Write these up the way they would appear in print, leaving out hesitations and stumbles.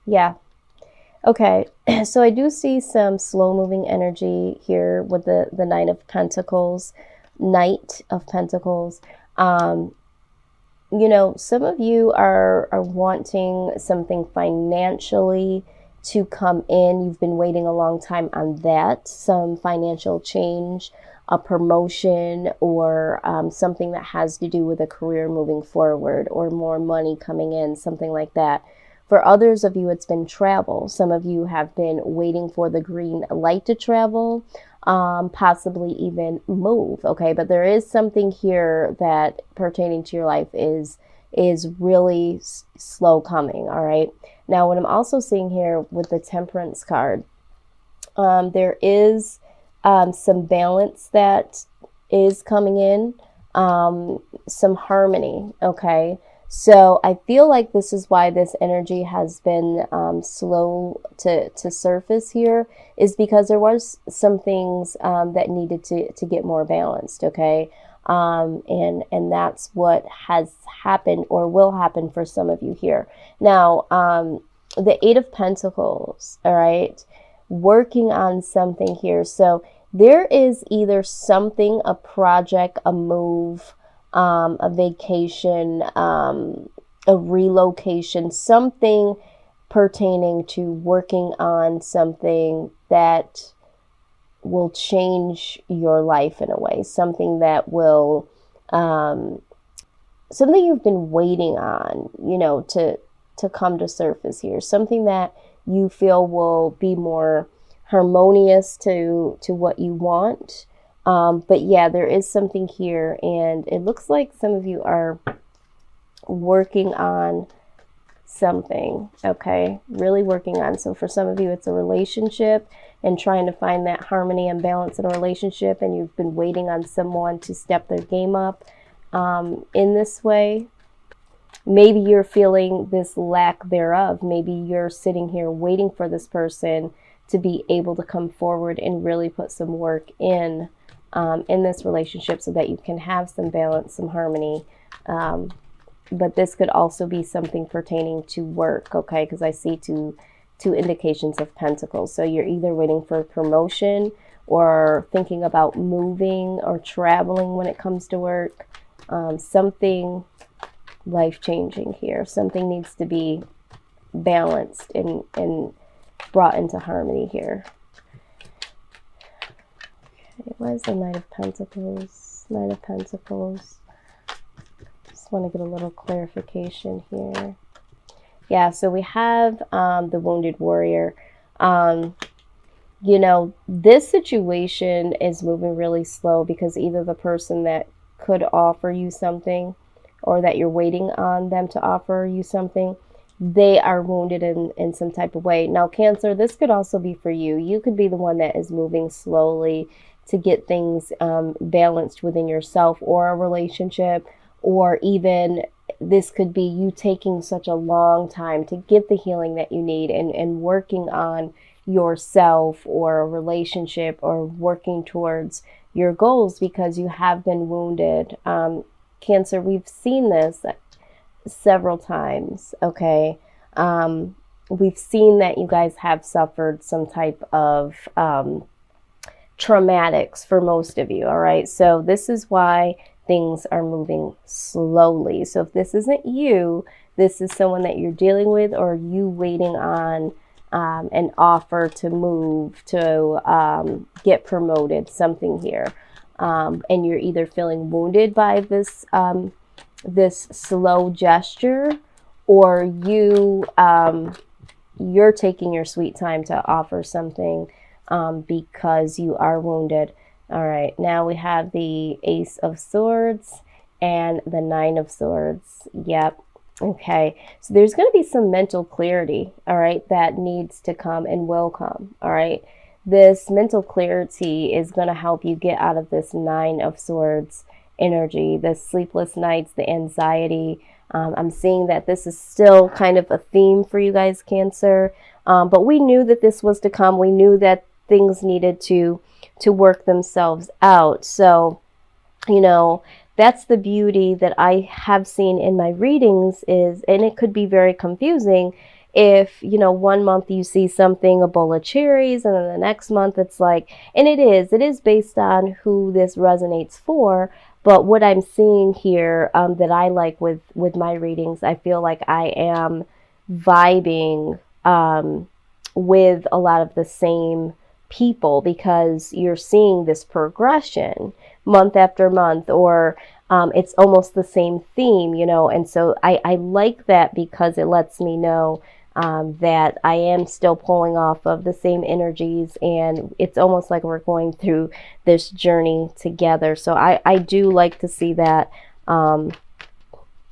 Yeah. Okay. So I do see some slow moving energy here with the Knight of Pentacles, Knight of Pentacles. You know, some of you are wanting something financially to come in. You've been waiting a long time on that, some financial change, a promotion, or something that has to do with a career moving forward, or more money coming in, something like that. For others of you, it's been travel. Some of you have been waiting for the green light to travel, possibly even move. Okay, but there is something here that pertaining to your life is really slow coming. All right. Now, what I'm also seeing here with the Temperance card, there is some balance that is coming in, some harmony. Okay. So I feel like this is why this energy has been slow to surface here, is because there was some things that needed to get more balanced, okay? And that's what has happened or will happen for some of you here. Now, the Eight of Pentacles, all right, working on something here. So there is either something, a project, a move, a vacation, a relocation, something pertaining to working on something that will change your life in a way, something that will, something you've been waiting on, you know, to come to surface here, something that you feel will be more harmonious to what you want. But yeah, there is something here, and it looks like some of you are working on something, okay? Really working on. So for some of you, it's a relationship and trying to find that harmony and balance in a relationship, and you've been waiting on someone to step their game up in this way. Maybe you're feeling this lack thereof. Maybe you're sitting here waiting for this person to be able to come forward and really put some work in this relationship so that you can have some balance, some harmony. But this could also be something pertaining to work, okay? Because I see two indications of Pentacles. So you're either waiting for a promotion or thinking about moving or traveling when it comes to work. Something life-changing here. Something needs to be balanced and brought into harmony here. Why is the Knight of Pentacles? Knight of Pentacles. Just want to get a little clarification here. Yeah, so we have the Wounded Warrior. You know, this situation is moving really slow because either the person that could offer you something or that you're waiting on them to offer you something, they are wounded in some type of way. Now, Cancer, this could also be for you. You could be the one that is moving slowly to get things balanced within yourself or a relationship, or even this could be you taking such a long time to get the healing that you need and working on yourself or a relationship or working towards your goals because you have been wounded. Cancer, we've seen this several times, okay? We've seen that you guys have suffered some type of traumatics for most of you, all right? So this is why things are moving slowly. So if this isn't you, this is someone that you're dealing with, or you waiting on an offer to move, to get promoted, something here. And you're either feeling wounded by this this slow gesture, or you're taking your sweet time to offer something because you are wounded. All right, now we have the Ace of Swords and the Nine of Swords. Yep. Okay, so there's going to be some mental clarity, all right, that needs to come and will come, all right? This mental clarity is going to help you get out of this Nine of Swords energy, the sleepless nights, the anxiety. I'm seeing that this is still kind of a theme for you guys, Cancer, but we knew that this was to come. We knew that things needed to work themselves out. So, you know, that's the beauty that I have seen in my readings is, and it could be very confusing, if, you know, one month you see something, a bowl of cherries, and then the next month it's like, and it is based on who this resonates for. But what I'm seeing here that I like with my readings, I feel like I am vibing with a lot of the same people, because you're seeing this progression month after month, or it's almost the same theme, you know. And so I like that, because it lets me know that I am still pulling off of the same energies, and it's almost like we're going through this journey together. So I do like to see that. All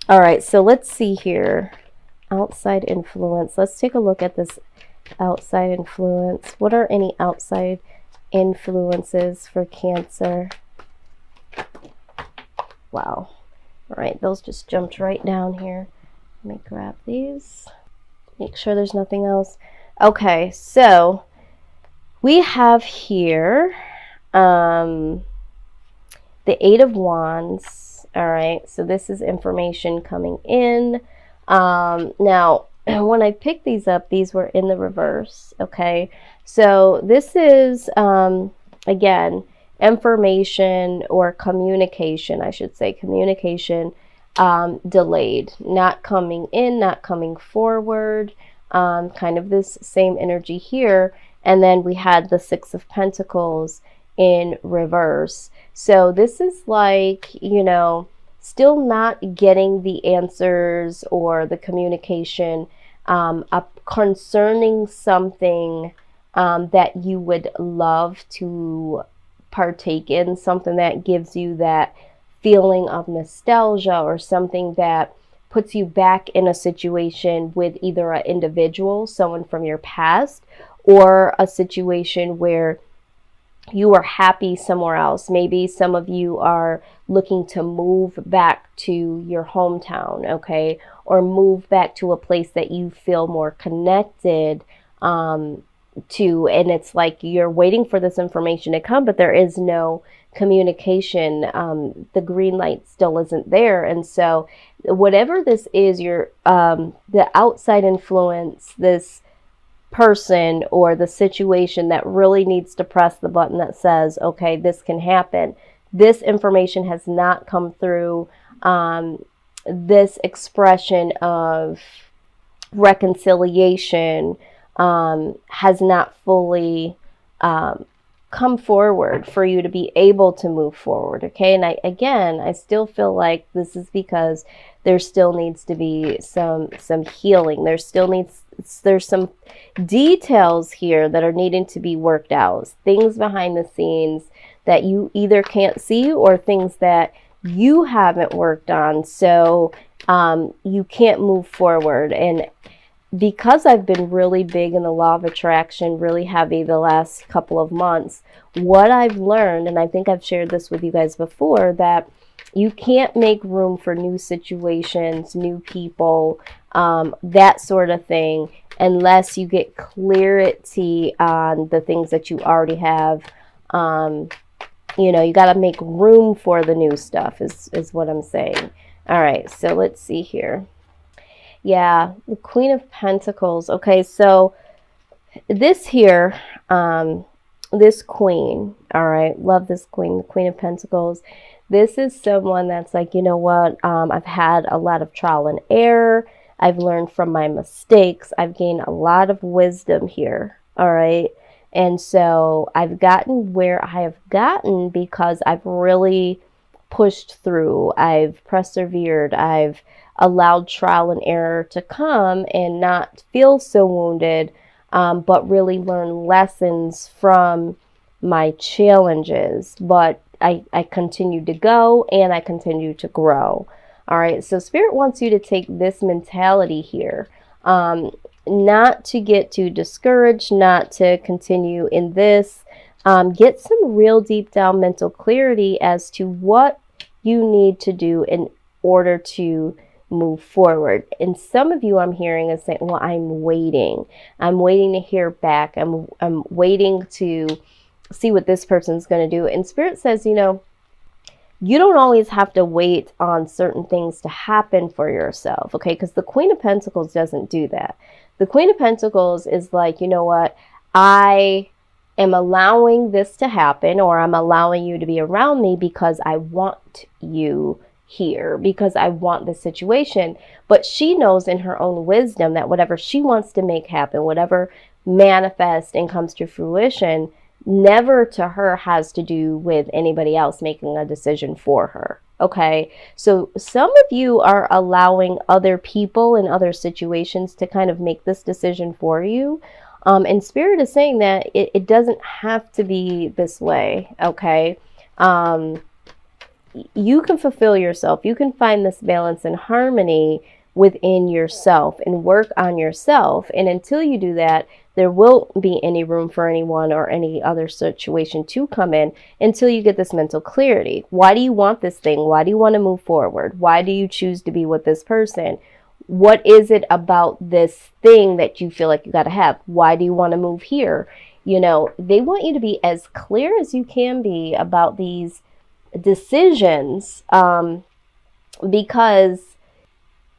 right, so let's see here. Outside influence. Let's take a look at this outside influence. What are any outside influences for Cancer? Wow. All right, those just jumped right down here. Let me grab these. Make sure there's nothing else. Okay, so we have here the Eight of Wands. All right, so this is information coming in. Now, when I picked these up, these were in the reverse. Okay, so this is, again, information or communication, I should say, communication delayed, not coming in, not coming forward, kind of this same energy here. And then we had the Six of Pentacles in reverse. So this is like, you know, still not getting the answers or the communication concerning something that you would love to partake in, something that gives you that feeling of nostalgia, or something that puts you back in a situation with either an individual, someone from your past, or a situation where you are happy somewhere else. Maybe some of you are looking to move back to your hometown, okay, or move back to a place that you feel more connected to, and it's like you're waiting for this information to come, but there is no communication. The green light still isn't there. And so whatever this is, you're the outside influence, this person or the situation that really needs to press the button that says, okay, this can happen. This information has not come through. This expression of reconciliation has not fully come forward for you to be able to move forward. Okay. And I still feel like this is because there still needs to be some healing. There's some details here that are needing to be worked out. Things behind the scenes that you either can't see, or things that you haven't worked on. So you can't move forward. And because I've been really big in the law of attraction, really heavy the last couple of months, what I've learned, and I think I've shared this with you guys before, that you can't make room for new situations, new people, that sort of thing, unless you get clarity on the things that you already have. You know, you got to make room for the new stuff is what I'm saying. All right, so let's see here. Yeah, the Queen of Pentacles. Okay, so this here, this queen, all right, love this queen, the Queen of Pentacles. This is someone that's like, you know what, I've had a lot of trial and error. I've learned from my mistakes. I've gained a lot of wisdom here, all right? And so I've gotten where I have gotten because I've really pushed through. I've persevered. I've allowed trial and error to come and not feel so wounded, but really learn lessons from my challenges. But I continue to go and I continue to grow. All right, so Spirit wants you to take this mentality here, not to get too discouraged, not to continue in this. Get some real deep down mental clarity as to what you need to do in order to move forward. And some of you I'm hearing is saying, well, I'm waiting to hear back. I'm waiting to see what this person's going to do. And Spirit says, you know, you don't always have to wait on certain things to happen for yourself, okay? Because the Queen of Pentacles doesn't do that. The Queen of Pentacles is like, you know what, I am allowing this to happen, or I'm allowing you to be around me because I want you here, because I want this situation. But she knows in her own wisdom that whatever she wants to make happen, whatever manifests and comes to fruition, never to her has to do with anybody else making a decision for her. Okay, so some of you are allowing other people in other situations to kind of make this decision for you. And Spirit is saying that it doesn't have to be this way, okay? You can fulfill yourself. You can find this balance and harmony within yourself and work on yourself. And until you do that, there won't be any room for anyone or any other situation to come in until you get this mental clarity. Why do you want this thing? Why do you want to move forward? Why do you choose to be with this person? What is it about this thing that you feel like you got to have? Why do you want to move here? You know, they want you to be as clear as you can be about these decisions, because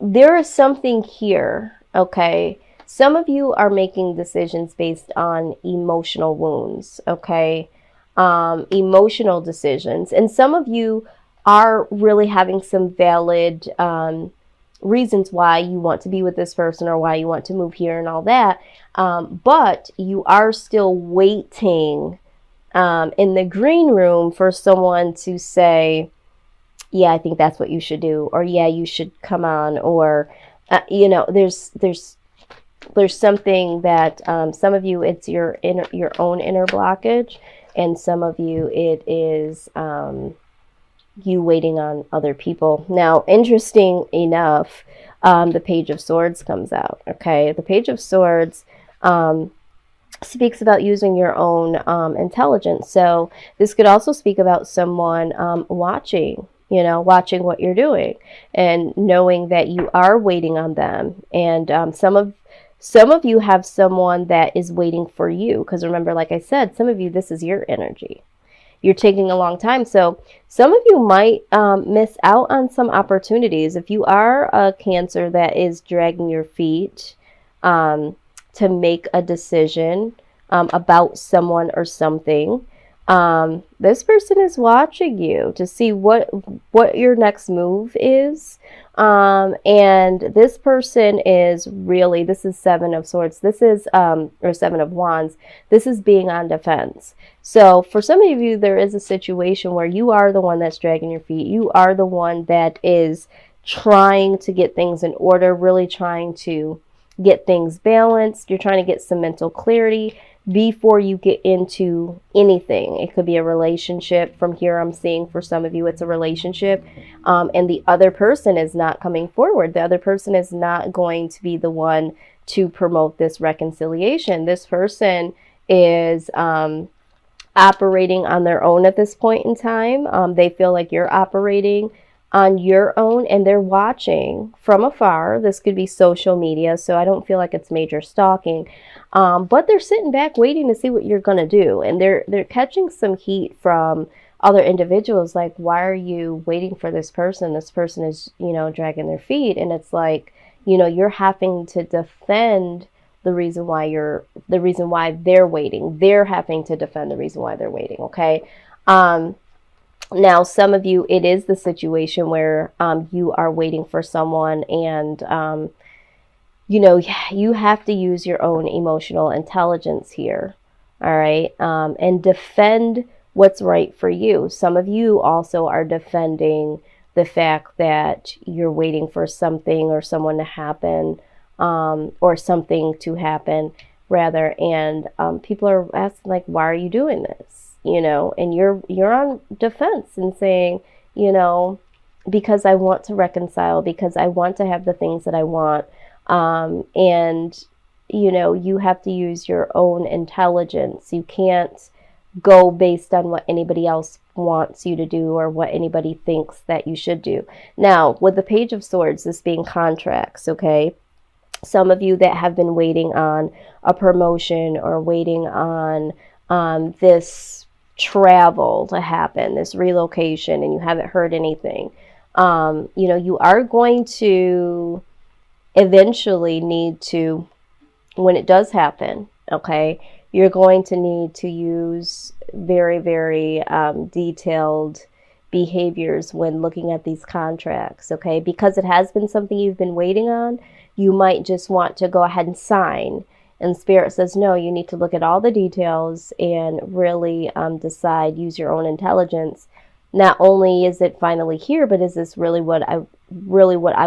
there is something here, okay? Some of you are making decisions based on emotional wounds, okay? Emotional decisions. And some of you are really having some valid reasons why you want to be with this person or why you want to move here and all that. But you are still waiting in the green room for someone to say, yeah, I think that's what you should do, or yeah, you should come on, or you know, there's something that some of you, it's your own inner blockage, and some of you it is you waiting on other people. Now, interesting enough, the Page of Swords comes out. Okay, the Page of Swords speaks about using your own intelligence. So this could also speak about someone watching, you know, watching what you're doing and knowing that you are waiting on them. And some of you have someone that is waiting for you, because remember, like I said, some of you, this is your energy. You're taking a long time. So some of you might miss out on some opportunities. If you are a Cancer that is dragging your feet to make a decision about someone or something, this person is watching you to see what your next move is. And this person is really, this is Seven of Swords. This is, or Seven of Wands. This is being on defense. So for some of you, there is a situation where you are the one that's dragging your feet. You are the one that is trying to get things in order, really trying to get things balanced. You're trying to get some mental clarity before you get into anything. It could be a relationship. From here, I'm seeing for some of you, it's a relationship, and the other person is not coming forward. The other person is not going to be the one to promote this reconciliation. This person is operating on their own at this point in time. They feel like you're operating on your own, and they're watching from afar. This could be social media, so I don't feel like it's major stalking. But they're sitting back waiting to see what you're going to do. And they're catching some heat from other individuals. Like, why are you waiting for this person? This person is, you know, dragging their feet. And it's like, you know, you're having to defend the reason why they're waiting. They're having to defend the reason why they're waiting. Okay. Now, some of you, it is the situation where you are waiting for someone, and you know, you have to use your own emotional intelligence here, all right, and defend what's right for you. Some of you also are defending the fact that you're waiting for something or someone to happen, or something to happen, rather, and people are asking, like, why are you doing this? You know, and you're on defense and saying, you know, because I want to reconcile, because I want to have the things that I want. And, you know, you have to use your own intelligence. You can't go based on what anybody else wants you to do or what anybody thinks that you should do. Now, with the Page of Swords, this being contracts, okay? Some of you that have been waiting on a promotion or waiting on this travel to happen, this relocation, and you haven't heard anything, you know, you are going to eventually need to when it does happen, okay, you're going to need to use very, very detailed behaviors when looking at these contracts, okay? Because it has been something you've been waiting on, you might just want to go ahead and sign. And Spirit says, no, you need to look at all the details and really decide, use your own intelligence. Not only is it finally here, but is this really what I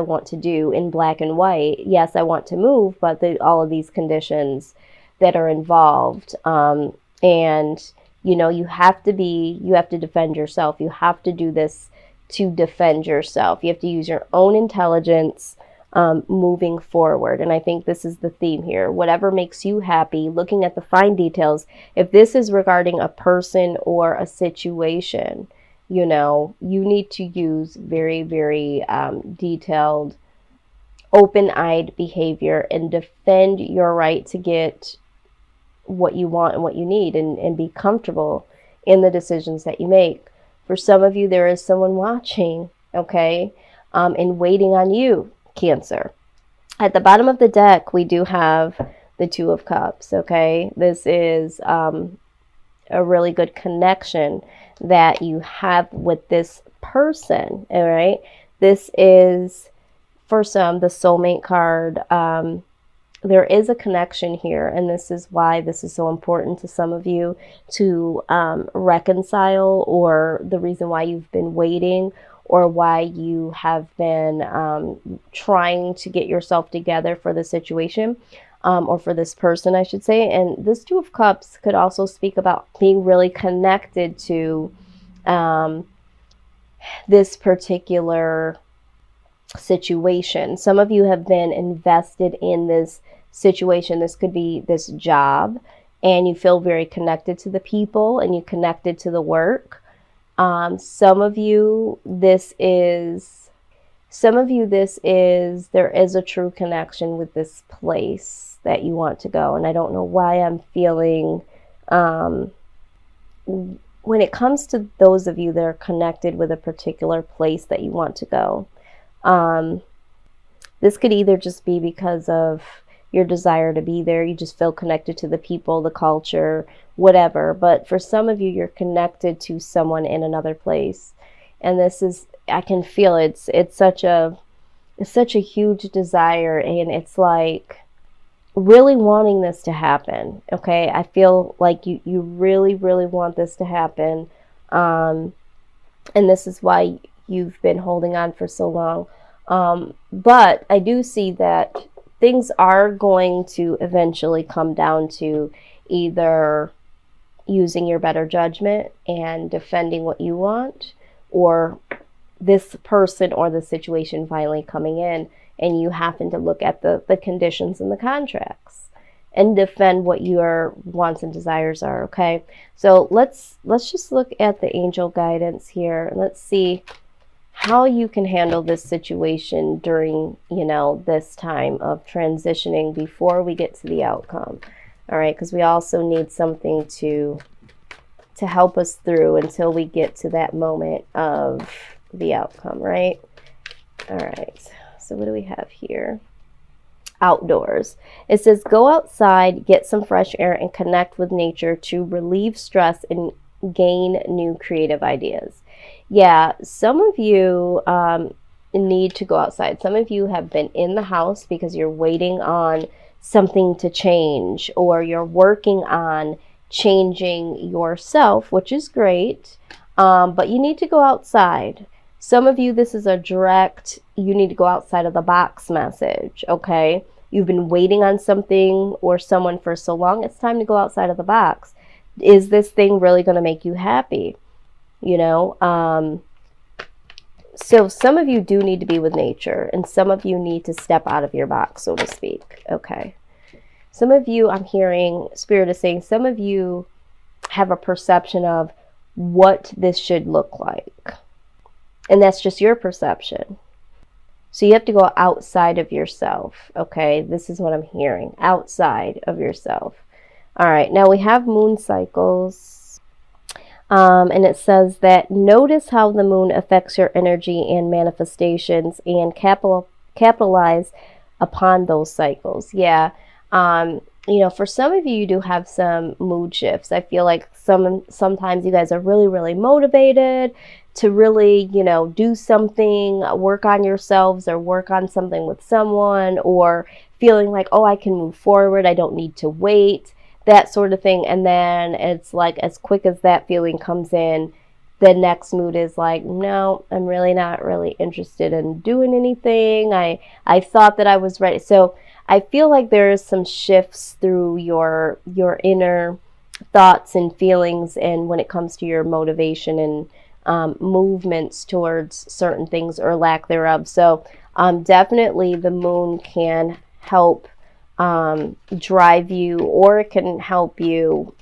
want to do in black and white? Yes, I want to move, but all of these conditions that are involved. And, you know, you have to defend yourself. You have to do this to defend yourself. You have to use your own intelligence moving forward. And I think this is the theme here. Whatever makes you happy, looking at the fine details. If this is regarding a person or a situation, you know, you need to use very, very detailed, open-eyed behavior and defend your right to get what you want and what you need, and be comfortable in the decisions that you make. For some of you, there is someone watching, okay, and waiting on you, Cancer. At the bottom of the deck, we do have the Two of Cups, okay? This is a really good connection that you have with this person, all right? This is, for some, the soulmate card. There is a connection here, and this is why this is so important to some of you to reconcile, or the reason why you've been waiting, or why you have been trying to get yourself together for the situation, or for this person, I should say. And this Two of Cups could also speak about being really connected to this particular situation. Some of you have been invested in this situation. This could be this job, and you feel very connected to the people, and you connected to the work. Some of you, there is a true connection with this place that you want to go. And I don't know why I'm feeling, when it comes to those of you that are connected with a particular place that you want to go, this could either just be because of your desire to be there. You just feel connected to the people, the culture, whatever. But for some of you, you're connected to someone in another place. And this is, I can feel it's such a huge desire, and it's like really wanting this to happen. Okay. I feel like you really, really want this to happen. And this is why you've been holding on for so long. But I do see that things are going to eventually come down to either using your better judgment and defending what you want, or this person or the situation finally coming in, and you happen to look at the conditions and the contracts and defend what your wants and desires are. Okay, so let's just look at the angel guidance here, and let's see how you can handle this situation during, you know, this time of transitioning before we get to the outcome. All right, because we also need something to help us through until we get to that moment of the outcome, right? All right, so what do we have here? Outdoors. It says, go outside, get some fresh air, and connect with nature to relieve stress and gain new creative ideas. Yeah, some of you need to go outside. Some of you have been in the house because you're waiting on something to change, or you're working on changing yourself, which is great, but you need to go outside. Some of you, this is a direct, you need to go outside of the box message, okay? You've been waiting on something or someone for so long, it's time to go outside of the box. Is this thing really going to make you happy? You know, so some of you do need to be with nature, and some of you need to step out of your box, so to speak. Okay. Some of you, I'm hearing Spirit is saying, some of you have a perception of what this should look like. And that's just your perception. So you have to go outside of yourself. Okay. This is what I'm hearing. Outside of yourself. All right. Now we have moon cycles. And it says that notice how the moon affects your energy and manifestations, and capitalize upon those cycles. Yeah, You know, for some of you, you do have some mood shifts. I feel like sometimes you guys are really, really motivated to really, you know, do something, work on yourselves or work on something with someone, or feeling like, oh, I can move forward, I don't need to wait, that sort of thing. And then it's like, as quick as that feeling comes in, the next mood is like, no, I'm really not really interested in doing anything. I thought that I was ready. So I feel like there is some shifts through your inner thoughts and feelings, and when it comes to your motivation and movements towards certain things or lack thereof. So definitely the moon can help drive you, or it can help you.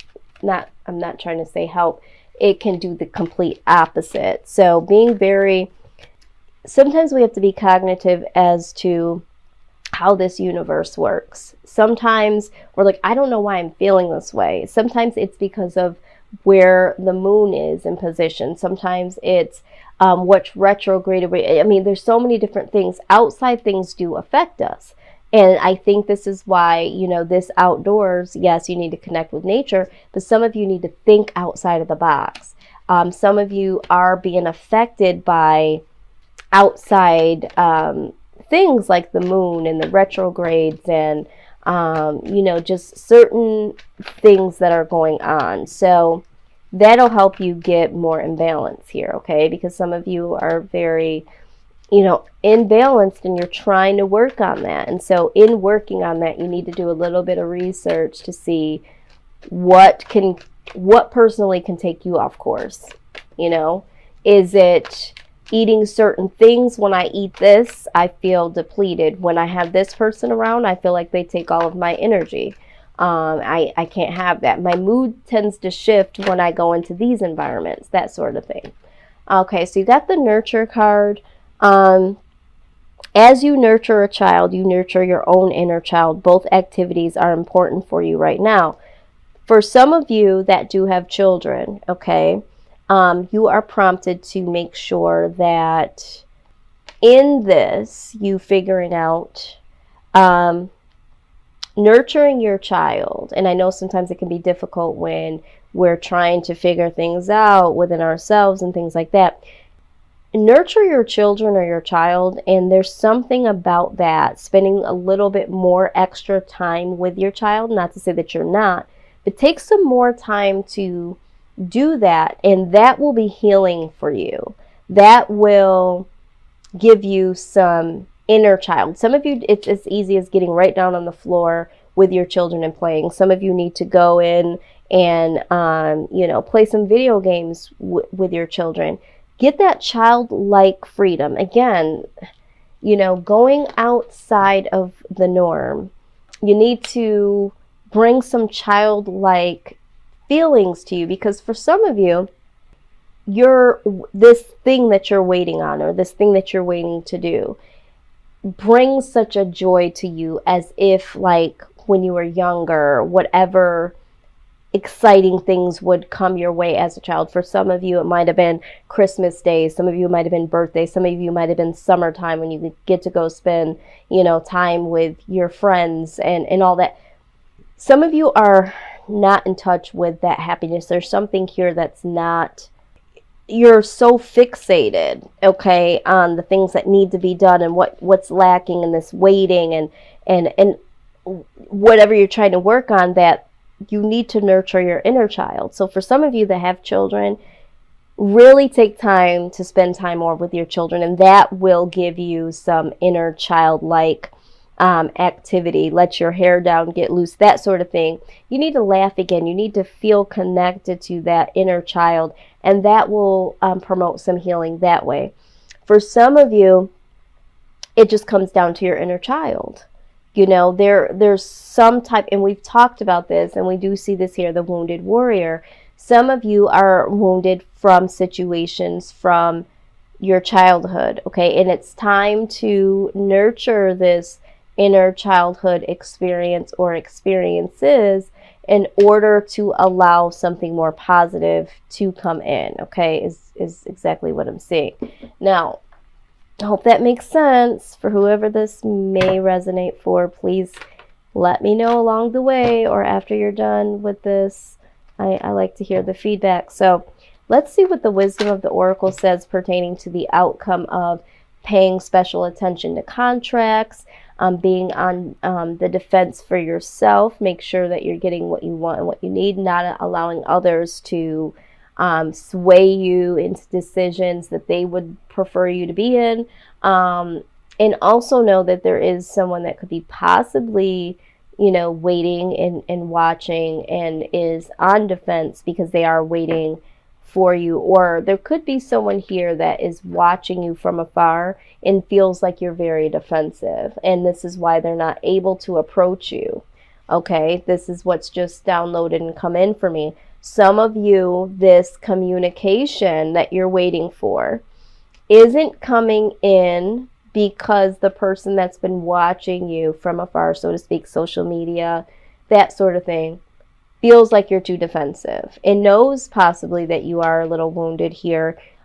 I'm not trying to say help. It can do the complete opposite. So being very, sometimes we have to be cognitive as to how this universe works. Sometimes we're like, I don't know why I'm feeling this way. Sometimes it's because of where the moon is in position. Sometimes it's what's retrograde. I mean, there's so many different things. Outside things do affect us. And I think this is why, you know, this outdoors, yes, you need to connect with nature, but some of you need to think outside of the box. Some of you are being affected by outside things like the moon and the retrogrades and, you know, just certain things that are going on. So that'll help you get more in balance here, okay? Because some of you are very, you know, imbalanced, and you're trying to work on that. And so in working on that, you need to do a little bit of research to see what personally can take you off course. You know, is it eating certain things? When I eat this, I feel depleted. When I have this person around, I feel like they take all of my energy. I can't have that. My mood tends to shift when I go into these environments, that sort of thing. Okay, so you got the nurture card. As you nurture a child, you nurture your own inner child. Both activities are important for you right now. For some of you that do have children, okay, you are prompted to make sure that in this, you figuring out nurturing your child. And I know sometimes it can be difficult when we're trying to figure things out within ourselves and things like that. Nurture your children or your child, and there's something about that, spending a little bit more extra time with your child. Not to say that you're not, but take some more time to do that, and that will be healing for you. That will give you some inner child. Some of you, it's as easy as getting right down on the floor with your children and playing. Some of you need to go in and you know, play some video games with your children. Get that childlike freedom. Again, you know, going outside of the norm. You need to bring some childlike feelings to you, because for some of you, this thing that you're waiting on, or this thing that you're waiting to do, brings such a joy to you, as if like when you were younger, whatever exciting things would come your way as a child. For some of you, it might have been Christmas Day. Some of you might have been birthdays. Some of you might have been summertime, when you get to go spend, you know, time with your friends and all that. Some of you are not in touch with that happiness. There's something here that's not, you're so fixated, okay, on the things that need to be done and what's lacking in this waiting and whatever you're trying to work on, that you need to nurture your inner child. So for some of you that have children, really take time to spend time more with your children, and that will give you some inner childlike activity. Let your hair down, get loose, that sort of thing. You need to laugh again. You need to feel connected to that inner child, and that will promote some healing that way. For some of you, it just comes down to your inner child. You know, there's some type, and we've talked about this, and we do see this here, the wounded warrior. Some of you are wounded from situations from your childhood, okay? And it's time to nurture this inner childhood experience or experiences in order to allow something more positive to come in, okay? Is exactly what I'm saying. Now, I hope that makes sense. For whoever this may resonate for, please let me know along the way or after you're done with this. I like to hear the feedback. So let's see what the wisdom of the oracle says pertaining to the outcome of paying special attention to contracts, being on the defense for yourself. Make sure that you're getting what you want and what you need, not allowing others to sway you into decisions that they would prefer you to be in. And also know that there is someone that could be possibly, you know, waiting and watching and is on defense because they are waiting for you. Or there could be someone here that is watching you from afar and feels like you're very defensive. And this is why they're not able to approach you. Okay, this is what's just downloaded and come in for me. Some of you, this communication that you're waiting for isn't coming in because the person that's been watching you from afar, so to speak, social media, that sort of thing, feels like you're too defensive and knows possibly that you are a little wounded here,